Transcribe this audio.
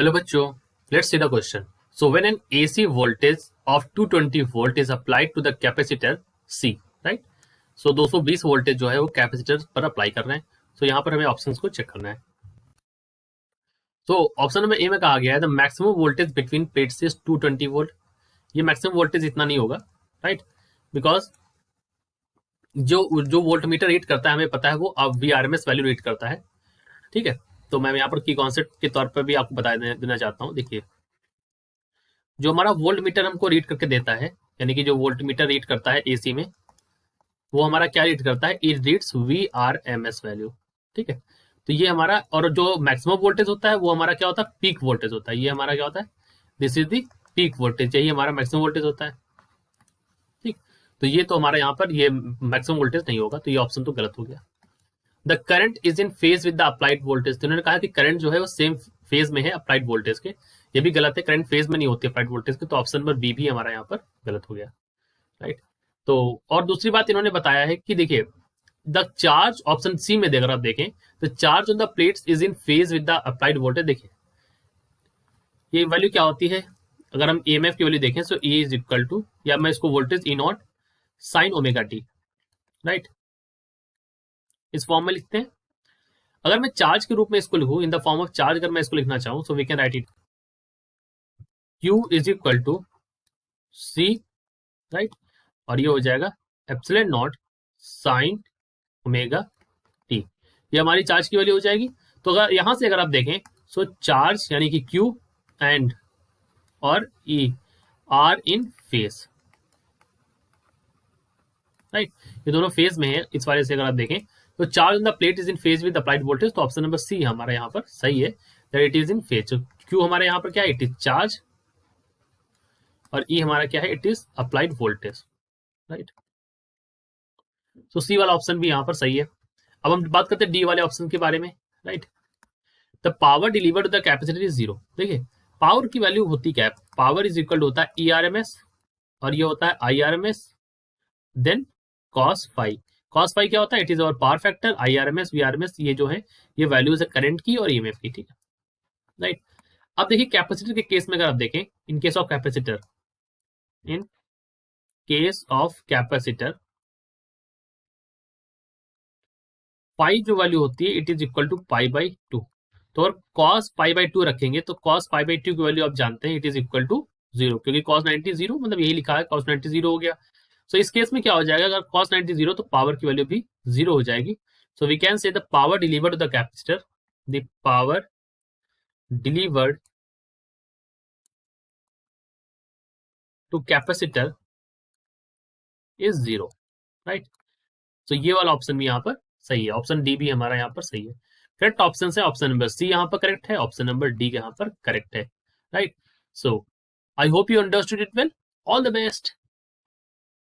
Hello बच्चों, let's see the question. So when an AC voltage of 220 volt is applied to the capacitor C, right? So 220 voltage जो है वो capacitor पर apply कर रहे हैं. So यहाँ पर हमें ऑप्शंस को चेक करना है. So ऑप्शन नंबर ए में कहा गया है the maximum voltage between plates is 220 volt. ये मैक्सिमम वोल्टेज इतना नहीं होगा, राइट? बिकॉज जो वोल्ट मीटर रीड करता है हमें पता है वो अब VRMS वैल्यू रीड करता है, ठीक है. तो मैं यहाँ पर की कॉन्सेप्ट के तौर पर भी आपको बता देना चाहता हूँ. देखिए, जो हमारा वोल्ट मीटर हमको रीड करके देता है, यानी कि जो वोल्ट मीटर रीड करता है एसी में, वो हमारा क्या रीड करता है? इट रीड्स VRMS वैल्यू, ठीक है. तो ये हमारा, और जो मैक्सिमम वोल्टेज होता है वो हमारा क्या होता है? पीक वोल्टेज होता है. ये हमारा क्या होता है? This is the peak voltage, यही हमारा मैक्सिमम वोल्टेज होता है, ठीक. तो ये तो हमारा यहाँ पर ये मैक्सिमम वोल्टेज नहीं होगा, तो ये ऑप्शन तो गलत हो गया. The current is in phase with the applied voltage. तो उन्होंने कहा कि करंट जो है वो सेम फेज में है अप्लाइड वोल्टेज के. ये भी गलत है, करंट फेज में नहीं होती अप्लाइड वोल्टेज के. तो ऑप्शन नंबर बी भी हमारा यहाँ पर गलत हो गया, राइट. तो और दूसरी बात इन्होंने बताया है कि देखिए, द चार्ज, ऑप्शन सी में अगर आप देखें, the charge on the plates is in phase with the applied voltage. देखिए ये वैल्यू क्या होती है, अगर हम EMF की वैल्यू देखें, सो E इज इक्वल टू, या मैं इसको voltage E not sine omega T, right, इस फॉर्म में लिखते हैं. अगर मैं चार्ज के रूप में इसको लिखूं, in the form of charge अगर मैं इसको लिखना चाहूं, so we can write it Q is equal to C, right. और ये हो जाएगा epsilon naught sine omega t. ये हमारी चार्ज की वैल्यू हो जाएगी. तो अगर यहां से अगर आप देखें, सो चार्ज यानी कि Q एंड और E are in phase, right. ये दोनों फेज में है. इस वाले से अगर आप देखें तो charge on the plate is in phase with applied voltage. तो ऑप्शन नंबर सी हमारा यहाँ पर सही है, that it is in phase. Q हमारे यहाँ पर क्या है? It is charge. और ई हमारा क्या है? It is applied voltage, right. तो सी वाला ऑप्शन भी यहाँ पर सही है. अब हम बात करते हैं डी वाले ऑप्शन के बारे में, right. The power delivered to the capacitor is zero. देखिए पावर की वैल्यू होती क्या है? पावर इज इक्वल होता है ERMS, और ये होता है IRMS, then cos phi. cos phi क्या होता है? It is our power factor. IRMS VRMS ये जो है ये वैल्यूज है करंट की और EMF की, ठीक है, राइट. अब देखिए कैपेसिटर के केस में अगर आप देखें, in case of capacitor, in case of capacitor, pi जो वैल्यू होती है it is equal to pi by two. तो अगर cos पाई बाई टू रखेंगे तो cos पाई बाई टू की वैल्यू आप जानते हैं, it is equal to zero, क्योंकि cos 90 जीरो, मतलब यही लिखा है, cos 90 जीरो हो गया. सो इस केस में क्या हो जाएगा? अगर cos 90 जीरो तो पावर की वैल्यू भी जीरो हो जाएगी. So we can say the power delivered to the capacitor, the power delivered to capacitor is zero, right. तो ये वाला ऑप्शन भी यहाँ पर सही है. ऑप्शन डी भी हमारा यहाँ पर सही है. करेक्ट ऑप्शन है ऑप्शन नंबर सी यहाँ पर करेक्ट है, ऑप्शन नंबर डी यहाँ पर करेक्ट है, right. So I hope you understood it well. All the best.